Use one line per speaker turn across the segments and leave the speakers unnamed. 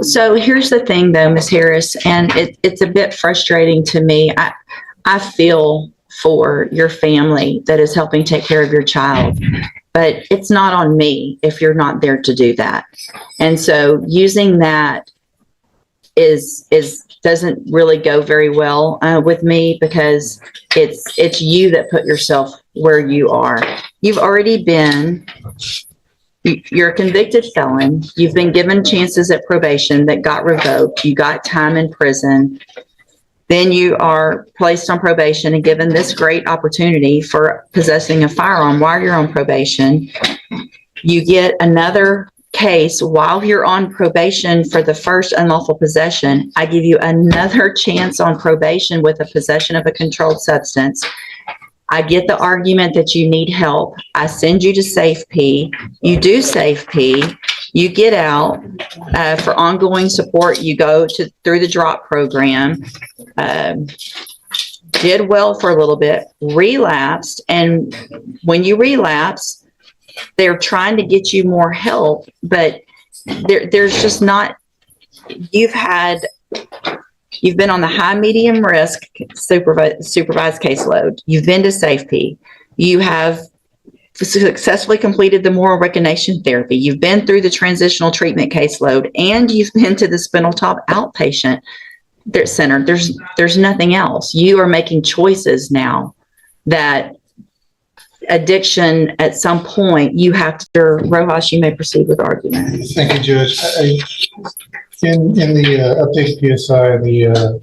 So here's the thing, though, Ms. Harris, and it's a bit frustrating to me. I feel for your family that is helping take care of your child, but it's not on me if you're not there to do that. And so using that is doesn't really go very well with me, because it's you that put yourself where you are. You've already been. You're a convicted felon. You've been given chances at probation that got revoked. You got time in prison. Then you are placed on probation and given this great opportunity for possessing a firearm while you're on probation. You get another case while you're on probation for the first unlawful possession. I give you another chance on probation with a possession of a controlled substance. I get the argument that you need help. I send you to Safe P. You do Safe P. You get out for ongoing support. You go through the drop program. Did well for a little bit, relapsed, and when you relapse, they're trying to get you more help, but there's just not. You've been on the high medium risk supervised caseload. You've been to Safe P. You have successfully completed the moral recognition therapy. You've been through the transitional treatment caseload, and you've been to the Spinal Tap outpatient center. There's nothing else. You are making choices now that addiction at some point you have to. Rojas, you may proceed with argument.
Thank you, Judge. In the updated PSI, the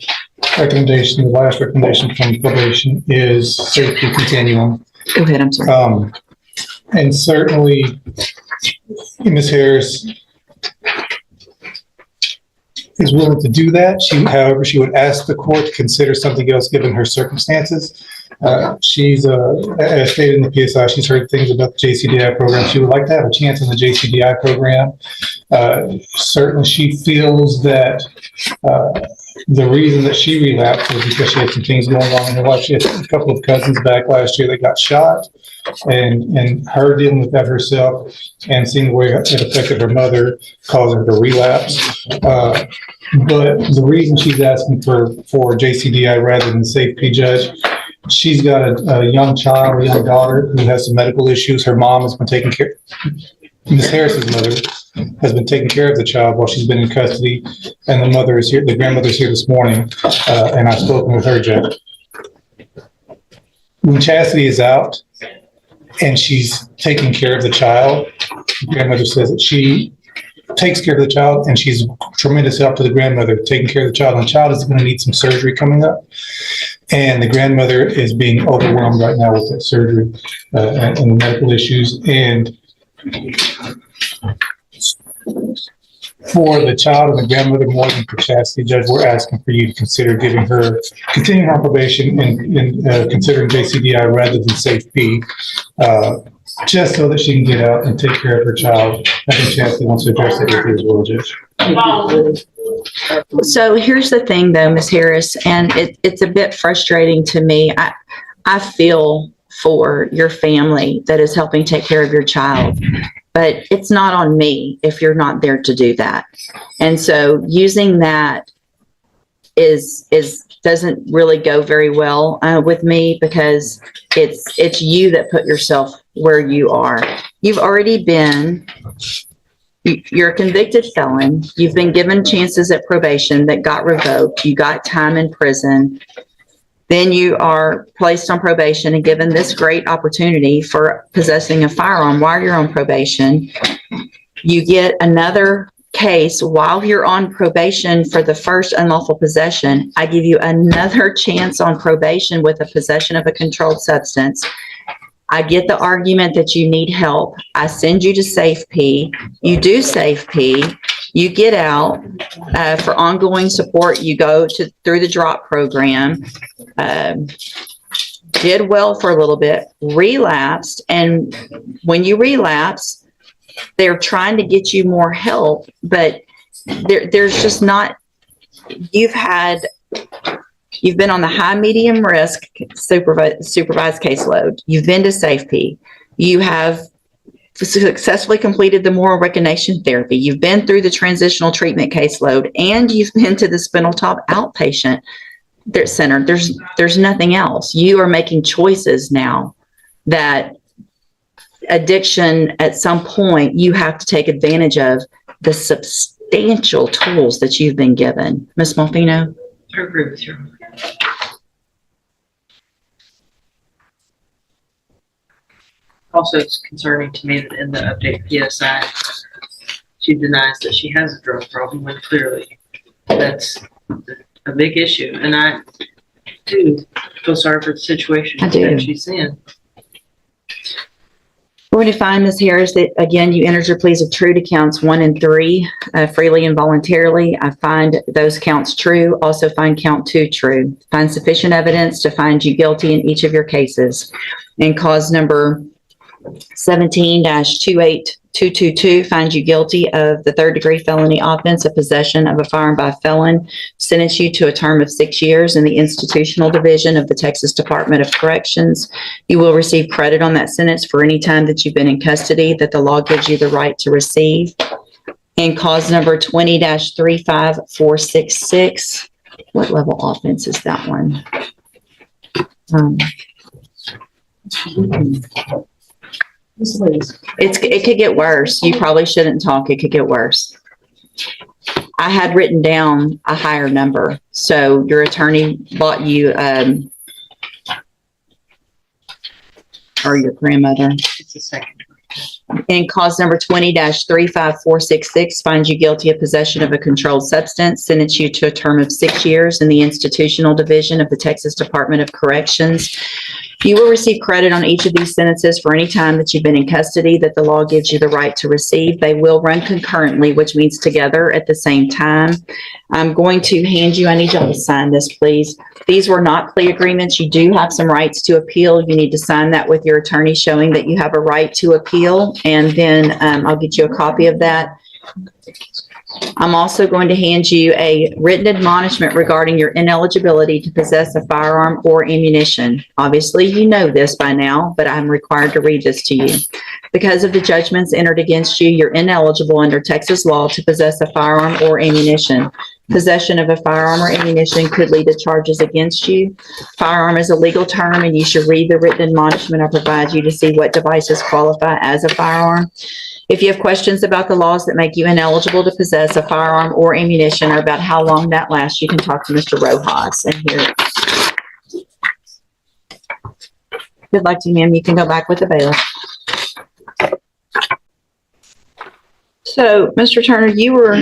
recommendation, the last recommendation from probation is safety continuum.
Go ahead, I'm sorry.
And certainly, Ms. Harris is willing to do that. However, she would ask the court to consider something else given her circumstances. She's, as stated in the PSI, she's heard things about the JCDI program. She would like to have a chance in the JCDI program. Certainly, she feels that the reason that she relapsed is because she had some things going on in her life. She had a couple of cousins back last year that got shot, and her dealing with that herself and seeing the way it affected her mother caused her to relapse. But the reason she's asking for JCDI rather than Safe P, Judge, she's got a young child, a young daughter who has some medical issues. Her mom has been taking care. Ms. Harris's mother has been taking care of the child while she's been in custody, and the mother is here. The grandmother is here this morning, and I've spoken with her, Judge. When Chastity is out and she's taking care of the child, the grandmother says that she takes care of the child, and she's tremendous help to the grandmother taking care of the child. And the child is going to need some surgery coming up, and the grandmother is being overwhelmed right now with that surgery and the medical issues. And for the child and the grandmother, more than for Chastity, Judge, we're asking for you to consider continuing her probation and considering JCDI rather than Safe P, just so that she can get out and take care of her child. I think Chastity wants to address that with you as well, Judge.
So here's the thing, though, Ms. Harris, and it's a bit frustrating to me. I feel for your family that is helping take care of your child, but it's not on me if you're not there to do that. And so using that doesn't really go very well with me, because it's you that put yourself where you are. You've already been. You're a convicted felon. You've been given chances at probation that got revoked. You got time in prison. Then you are placed on probation and given this great opportunity for possessing a firearm while you're on probation. You get another case while you're on probation for the first unlawful possession. I give you another chance on probation with a possession of a controlled substance. I get the argument that you need help. I send you to Safe P. You do Safe P. You get out for ongoing support. You go through the drop program. Did well for a little bit, relapsed, and when you relapse, they're trying to get you more help, but there's just not. You've been on the high medium risk supervised caseload. You've been to Safe P. You have successfully completed the moral recognition therapy. You've been through the transitional treatment caseload, and you've been to the Spindletop outpatient center. There's nothing else. You are making choices now that addiction, at some point, you have to take advantage of the substantial tools that you've been given. Ms. Malfino?
I agree with you. Also, it's concerning to me that in the update PSI, she denies that she has a drug problem when clearly that's a big issue. And I do feel sorry for the situation that she's in.
We're going to find, Ms. Harris, that again, you entered your pleas of true to counts 1 and 3, freely and voluntarily. I find those counts true. Also find count 2 true. Find sufficient evidence to find you guilty in each of your cases. And cause number 17-28222 finds you guilty of the 3rd-degree felony offense of possession of a firearm by a felon. Sentence you to a term of 6 years in the institutional division of the Texas Department of Corrections. You will receive credit on that sentence for any time that you've been in custody that the law gives you the right to receive. And cause number 20-35466. What level offense is that one? It could get worse. You probably shouldn't talk. It could get worse. I had written down a higher number. So your attorney bought you, or your grandmother.
It's a second.
And cause number 20-35466 finds you guilty of possession of a controlled substance, sentence you to a term of 6 years in the institutional division of the Texas Department of Corrections. You will receive credit on each of these sentences for any time that you've been in custody that the law gives you the right to receive. They will run concurrently, which means together at the same time. I'm going to hand you, I need y'all to sign this, please. These were not plea agreements. You do have some rights to appeal. You need to sign that with your attorney showing that you have a right to appeal, and then I'll get you a copy of that. I'm also going to hand you a written admonishment regarding your ineligibility to possess a firearm or ammunition. Obviously, you know this by now, but I'm required to read this to you. Because of the judgments entered against you, you're ineligible under Texas law to possess a firearm or ammunition. Possession of a firearm or ammunition could lead to charges against you. Firearm is a legal term, and you should read the written admonishment I provide you to see what devices qualify as a firearm. If you have questions about the laws that make you ineligible to possess a firearm or ammunition, or about how long that lasts, you can talk to Mr. Rojas. And here, good luck to you, ma'am. You can go back with the bailiff. So, Mr. Turner, you were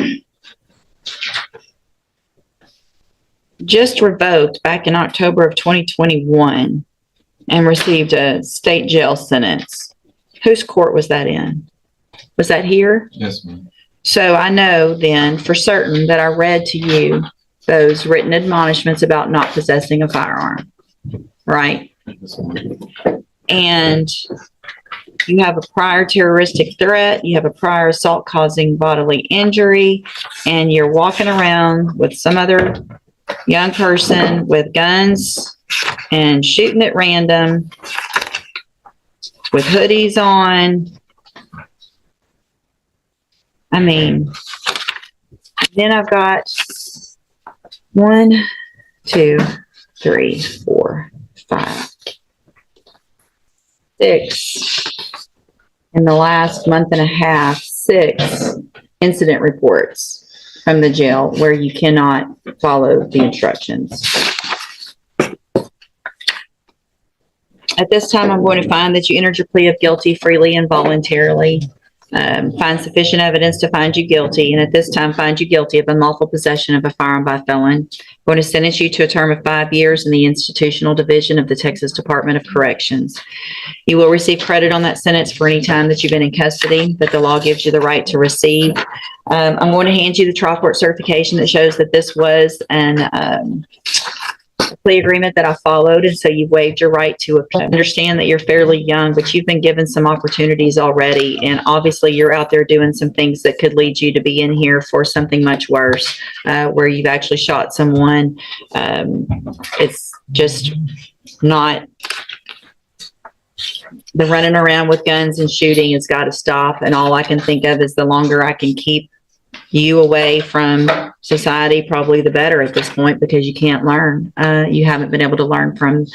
just revoked back in October of 2021 and received a state jail sentence. Whose court was that in? Was that here?
Yes, ma'am.
So I know then for certain that I read to you those written admonishments about not possessing a firearm, right?
Yes, ma'am.
And you have a prior terroristic threat, you have a prior assault causing bodily injury, and you're walking around with some other young person with guns and shooting at random with hoodies on. I mean, then I've got 1, 2, 3, 4, 5, 6 in the last month and a half, 6 incident reports from the jail where you cannot follow the instructions. At this time, I'm going to find that you entered your plea of guilty freely and voluntarily. Find sufficient evidence to find you guilty, and at this time find you guilty of unlawful possession of a firearm by a felon. I'm going to sentence you to a term of 5 years in the institutional division of the Texas Department of Corrections. You will receive credit on that sentence for any time that you've been in custody that the law gives you the right to receive. I'm going to hand you the trial court certification that shows that this was an plea agreement that I followed, and so you've waived your right to appeal. I understand that you're fairly young, but you've been given some opportunities already, and obviously you're out there doing some things that could lead you to be in here for something much worse, where you've actually shot someone. It's just not the running around with guns and shooting has got to stop. And all I can think of is the longer I can keep you away from society, probably the better at this point, because you can't learn. You haven't been able to learn from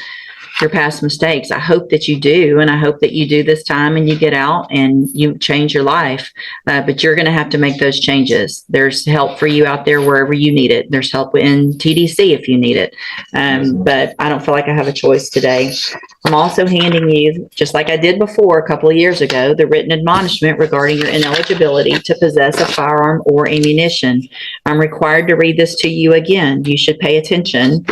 your past mistakes. I hope that you do, and I hope that you do this time and you get out and you change your life. But you're going to have to make those changes. There's help for you out there wherever you need it. There's help in TDC if you need it. But I don't feel like I have a choice today. I'm also handing you, just like I did before a couple of years ago, the written admonishment regarding your ineligibility to possess a firearm or ammunition. I'm required to read this to you again. You should pay attention.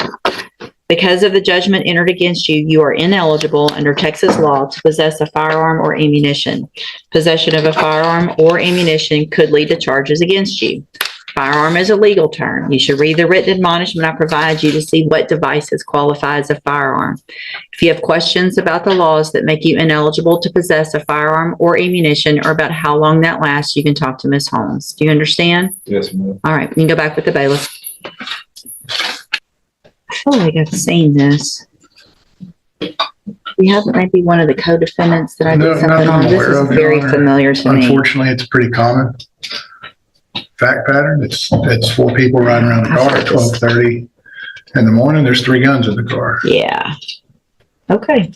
Because of the judgment entered against you, you are ineligible under Texas law to possess a firearm or ammunition. Possession of a firearm or ammunition could lead to charges against you. Firearm is a legal term. You should read the written admonishment I provide you to see what devices qualify as a firearm. If you have questions about the laws that make you ineligible to possess a firearm or ammunition, or about how long that lasts, you can talk to Ms. Holmes. Do you understand?
Yes, ma'am.
All right, you can go back with the bailiff. I feel like I've seen this. We have maybe one of the co-defendants that I
No,
did something
not
on.
I'm
This
aware
is
of, Your
very
Honor.
familiar to me.
Unfortunately, it's a pretty common fact pattern. It's 4 people riding around the car at 12:30 in the morning. There's 3 guns in the car.
Yeah. Okay.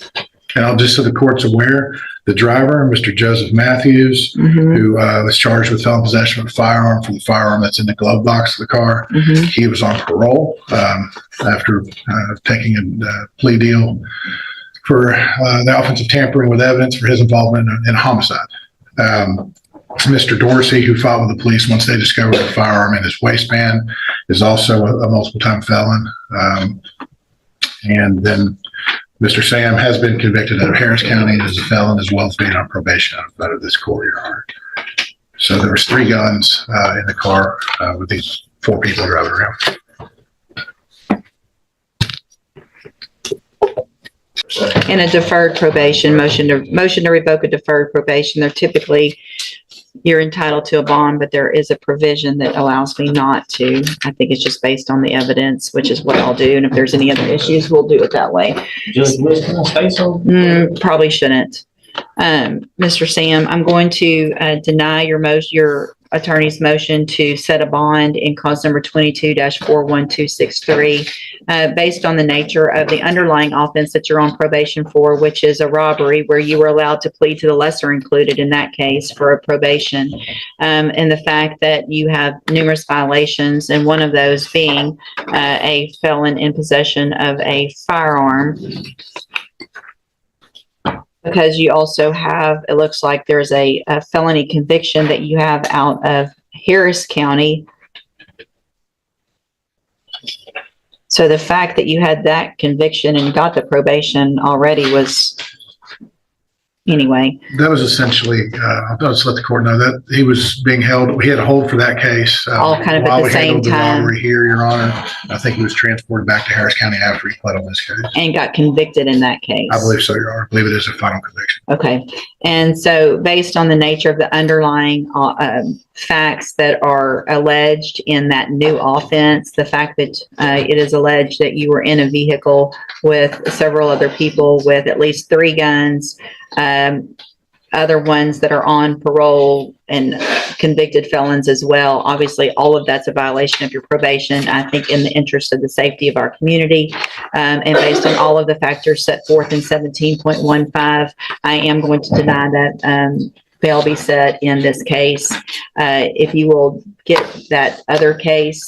And I'll just so the court's aware, the driver, Mr. Joseph Matthews,
Mm-hmm.
who was charged with felon possession of a firearm for the firearm that's in the glove box of the car.
Mm-hmm.
He was on parole after taking a plea deal for the offense of tampering with evidence for his involvement in a homicide. Mr. Dorsey, who fought with the police once they discovered a firearm in his waistband, is also a multiple-time felon. And then Mr. Sam has been convicted out of Harris County as a felon, as well as being on probation out of this court, Your Honor. So there was 3 guns in the car with these 4 people driving around.
In a deferred probation, motion to revoke a deferred probation, they're typically, you're entitled to a bond, but there is a provision that allows me not to. I think it's just based on the evidence, which is what I'll do. And if there's any other issues, we'll do it that way.
Judge Wilson, can I say something?
Probably shouldn't. Mr. Sam, I'm going to deny your attorney's motion to set a bond in cause number 22-41263, based on the nature of the underlying offense that you're on probation for, which is a robbery, where you were allowed to plead to the lesser included in that case for a probation, and the fact that you have numerous violations, and one of those being a felon in possession of a firearm. Because you also have, it looks like there's a felony conviction that you have out of Harris County. So the fact that you had that conviction and got the probation already was, anyway.
That was essentially, I'll just let the court know that he was being held, he had a hold for that case.
All kind of at
while
the
we
same
handled the
time.
robbery here, Your Honor. I think he was transported back to Harris County after he pled on this case.
And got convicted in that case.
I believe so, Your Honor. I believe it is a final conviction.
Okay. And so based on the nature of the underlying facts that are alleged in that new offense, the fact that it is alleged that you were in a vehicle with several other people with at least 3 guns, other ones that are on parole and convicted felons as well. Obviously, all of that's a violation of your probation. I think in the interest of the safety of our community, and based on all of the factors set forth in 17.15, I am going to deny that bail be set in this case. If you will get that other case